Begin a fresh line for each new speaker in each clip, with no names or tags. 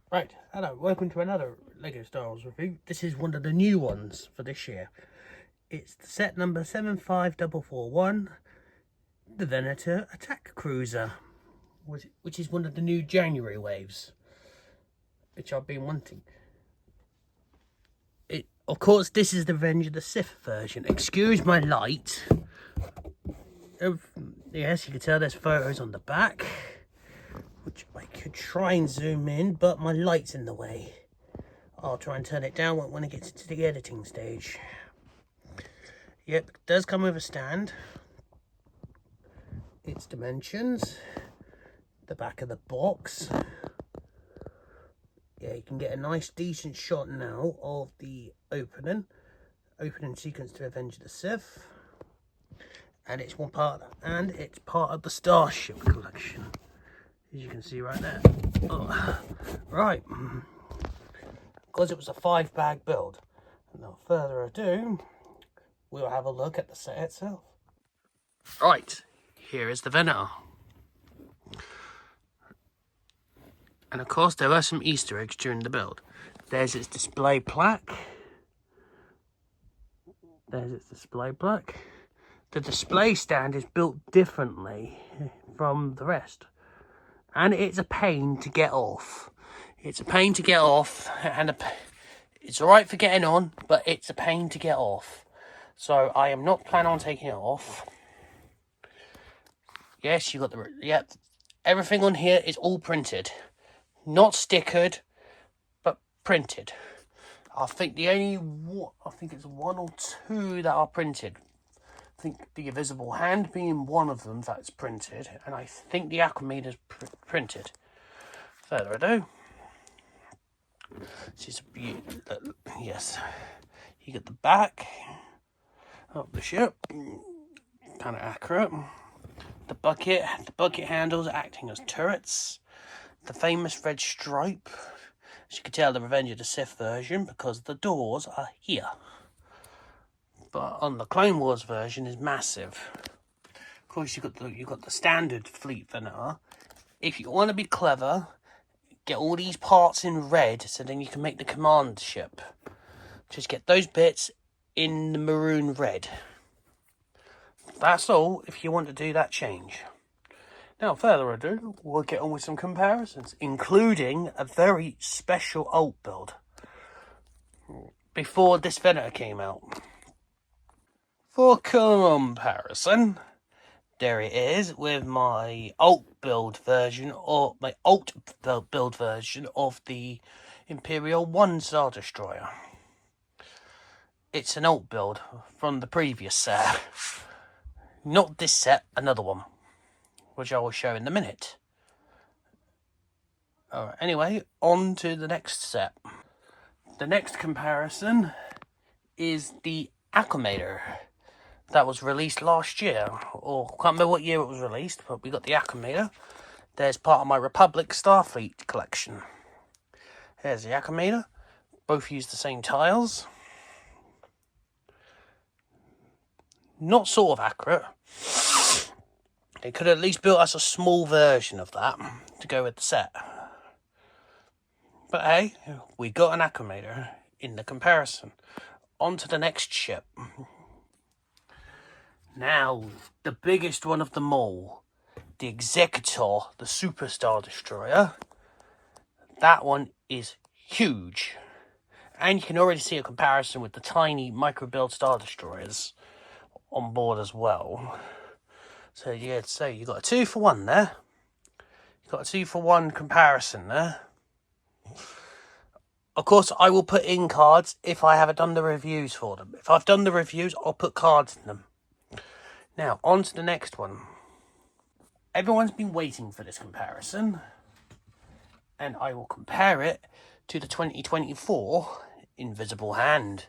Right, hello, welcome to another LEGO Star Wars review. This is one of the new ones for this year. It's the set number 75441, the Venator Attack Cruiser, which is one of the new January waves, which I've been wanting. Of course, this is the Revenge of the Sith version. Excuse my light. Yes, you can tell there's photos on the back, which I could try and zoom in, but my light's in the way. I'll try and turn it down when it gets to the editing stage. Yep, it does come with a stand. Its dimensions, the back of the box. Yeah, you can get a nice decent shot now of the opening sequence to Revenge of the Sith. And it's part of the Starship collection, as you can see right there. Oh, right, because it was a 5-bag build. Without further ado, we'll have a look at the set itself. Right, here is the Venator. And of course there are some Easter eggs during the build. There's its display plaque. The display stand is built differently from the rest. And it's a pain to get off. It's alright for getting on, but it's a pain to get off. So I am not planning on taking it off. Yes, you got everything on here is all printed. Not stickered, but printed. I think it's one or two that are printed. I think the Invisible Hand being one of them that's printed, and I think the Aquaman is printed. Further ado, this is yes. You get the back of the ship, kind of accurate. The bucket handles acting as turrets. The famous red stripe. As you can tell, the Revenge of the Sith version, because the doors are here. But on the Clone Wars version is massive. Of course, you've got the standard fleet Venator. If you want to be clever, get all these parts in red, so then you can make the command ship. Just get those bits in the maroon red. That's all if you want to do that change. Now, further ado, we'll get on with some comparisons, including a very special Ault build before this Venator came out. For comparison, there it is with my Ault build version, or my Ault build version of the Imperial I Star Destroyer. It's an Ault build from the previous set. Not this set, another one, which I will show in a minute. Alright, anyway, on to the next set. The next comparison is the Acclimator that was released last year, or can't remember what year it was released, but we got the Acclimator. There's part of my Republic Starfleet collection. Here's the Acclimator. Both use the same tiles. Not sort of accurate. They could at least build us a small version of that to go with the set. But hey, we got an Acclimator in the comparison. On to the next ship. Now, the biggest one of them all, the Executor, the Super Star Destroyer. That one is huge. And you can already see a comparison with the tiny micro-build Star Destroyers on board as well. So yeah, you got a 2-for-1 there. You got a 2-for-1 comparison there. Of course, I will put in cards if I haven't done the reviews for them. If I've done the reviews, I'll put cards in them. Now, on to the next one. Everyone's been waiting for this comparison, and I will compare it to the 2024 Invisible Hand.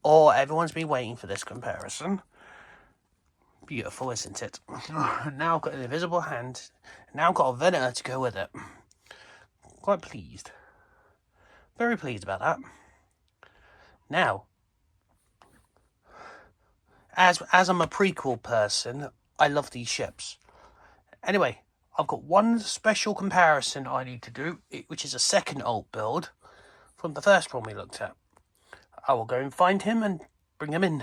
Or everyone's been waiting for this comparison. Beautiful, isn't it? Now I've got an Invisible Hand. Now I've got a Venator to go with it. Quite pleased. Very pleased about that. Now, as I'm a prequel person, I love these ships. Anyway, I've got one special comparison I need to do, which is a second Ault build from the first one we looked at. I will go and find him and bring him in.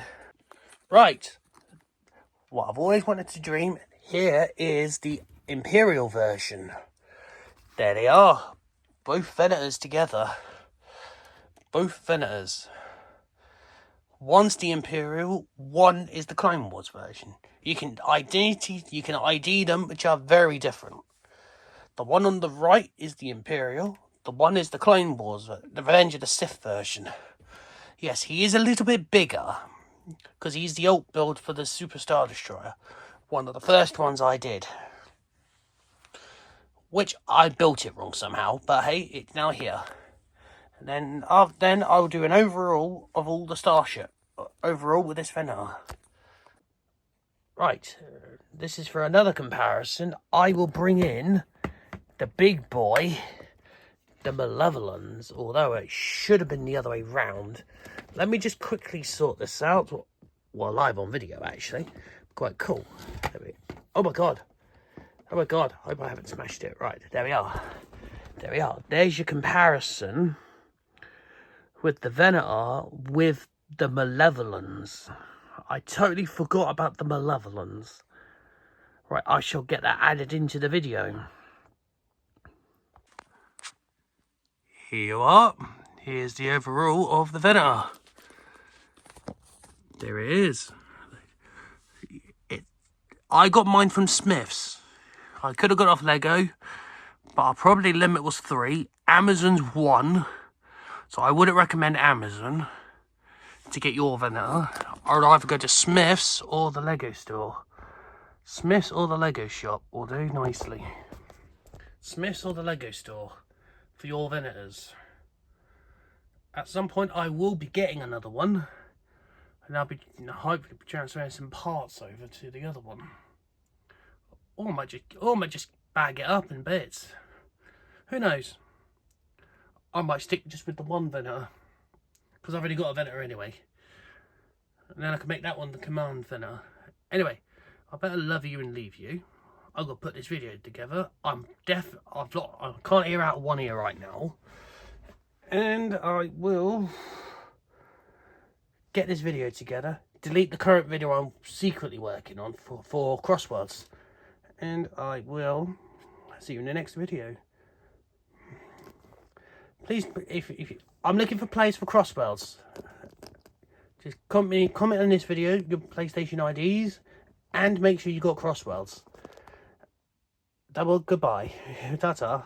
Right. What I've always wanted to dream. Here is the Imperial version. There they are. Both Venators together. Both Venators. One's the Imperial, one is the Clone Wars version. You can ID them, which are very different. The one on the right is the Imperial. The one is the Clone Wars, the Revenge of the Sith version. Yes, he is a little bit bigger, because he's the Ault build for the Super Star Destroyer. One of the first ones I did. Which I built it wrong somehow, but hey, it's now here. And then I'll do an overall of all the starship. Overall with this Venator. Right, this is for another comparison. I will bring in the big boy, the Malevolence, although it should have been the other way round. Let me just quickly sort this out. Well, live on video, actually. Quite cool. Oh my god. Oh my god. I hope I haven't smashed it. Right, there we are. There we are. There's your comparison with the Venator with the Malevolence. I totally forgot about the Malevolence. Right, I shall get that added into the video. Here you are. Here's the overall of the Venator. There it is. I got mine from Smith's. I could have got it off Lego, but our probably limit was 3. Amazon's 1. So I wouldn't recommend Amazon to get your Venator. I would either go to Smith's or the Lego store. Smith's or the Lego shop will do nicely. Smith's or the Lego store for your Venators. At some point I will be getting another one, and I'll be hopefully transferring some parts over to the other one. Or I might just bag it up in bits. Who knows? I might stick just with the one Venator, because I've already got a Venator anyway. And then I can make that one the command Venator. Anyway, I better love you and leave you. I'm gonna put this video together. I can't hear out of one ear right now. And I will get this video together. Delete the current video I'm secretly working on for Crosswords. And I will see you in the next video. Please, if I'm looking for players for Crosswords, just comment on this video your PlayStation IDs, and make sure you got Crosswords. Double goodbye. Ta-ta.